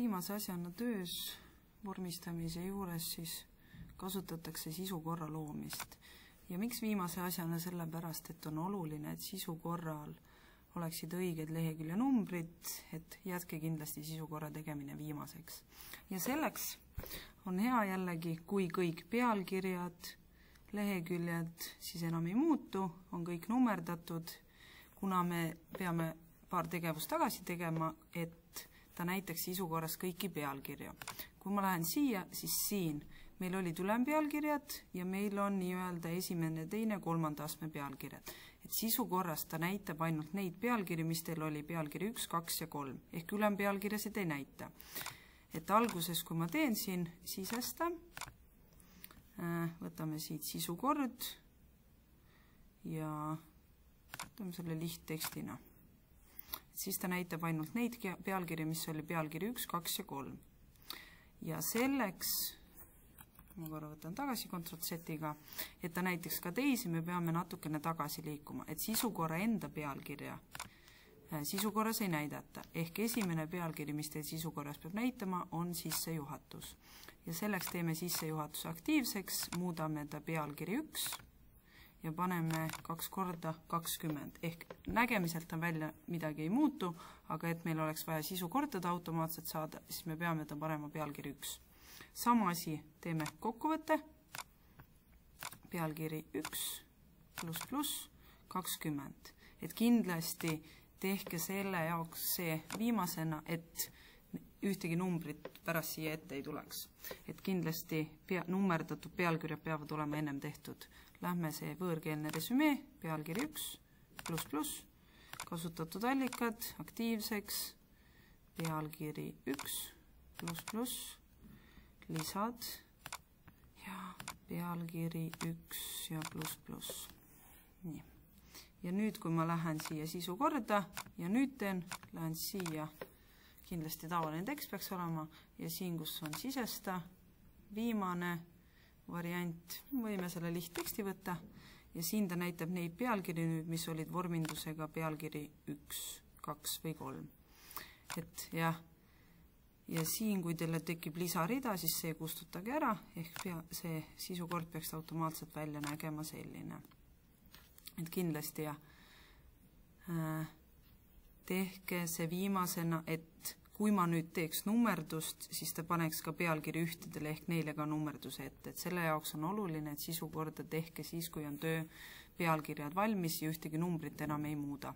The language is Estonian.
viimase asjana töös vormistamise juures siis kasutatakse sisukorra loomist. Ja miks viimase asjana? Sellepärast, et on oluline, et sisukorral oleksid õiged lehekülje numbrid, et jätke kindlasti sisukorra tegemine viimaseks. Ja selleks on hea jällegi, kui kõik pealkirjad, leheküljed siis enam ei muutu, on kõik nummerdatud, kuna me peame paar tegevust tagasi tegema, et ta näiteks sisukorras kõiki pealkirja. Kui ma lähen siia, siis siin meil olid ülempealkirjad ja meil on nii-öelda esimene, teine, kolmanda astme pealkirjad. Et sisukorras ta näitab ainult neid pealkiri, mis teil oli pealkiri 1, 2 ja 3, ehk ülempealkirjasid ei näita. Et alguses, kui ma teen siin sisesta, võtame siit sisukord ja võtame selle lihttekstina. Siis ta näitab ainult neid pealkiri, mis oli pealkiri 1, 2 ja 3. Ja selleks, ma korra võtan tagasi Ctrl-Z-iga, et ta näiteks ka teisi, me peame natukene tagasi liikuma, et sisukorra enda pealkirja sisukorras ei näidata. Ehk esimene pealkiri, mis teil sisukorras peab näitama, on sissejuhatus. Ja selleks teeme sissejuhatuse aktiivseks, muudame ta pealkiri 1 ja paneme 2 korda 20. Ehk nägemiselt on välja midagi ei muutu, aga et meil oleks vaja sisu kordada automaatselt saada, siis me peame ta panema pealkiri 1. Sama asi teeme kokkuvõtte, pealkiri 1 ++ 20. Et kindlasti tehke selle jaoks see viimasena, et ühtegi numbrit pärast siia ette ei tuleks. Et kindlasti nummerdatud pealkirjad peavad olema ennem tehtud. Lähme see võõrkeelne resümee, pealkiri 1 ++, kasutatud allikad aktiivseks, pealkiri 1 ++, lisad ja pealkiri 1 ja ++. Nii. Ja nüüd, kui ma lähen siia sisu korda ja nüüd lähen siia, kindlasti tavaline tekst peaks olema ja siin, kus on sisesta, viimane variant, võime selle lihtteksti võtta ja siin ta näitab neid pealkiri nüüd, mis olid vormindusega pealkiri 1, 2 või 3. Et jah, ja siin, kui teile tekib lisarida, siis see kustutage ära, ehk see sisukord peaks automaatselt välja nägema selline. Et kindlasti ja tehke see viimasena, et kui ma nüüd teeks nummerdust, siis ta paneks ka pealkiri ühtedele ehk neile ka nummerduse ette. Et selle jaoks on oluline, et sisukorda tehke siis, kui on töö pealkirjad valmis ja ühtegi numbrit enam ei muuda.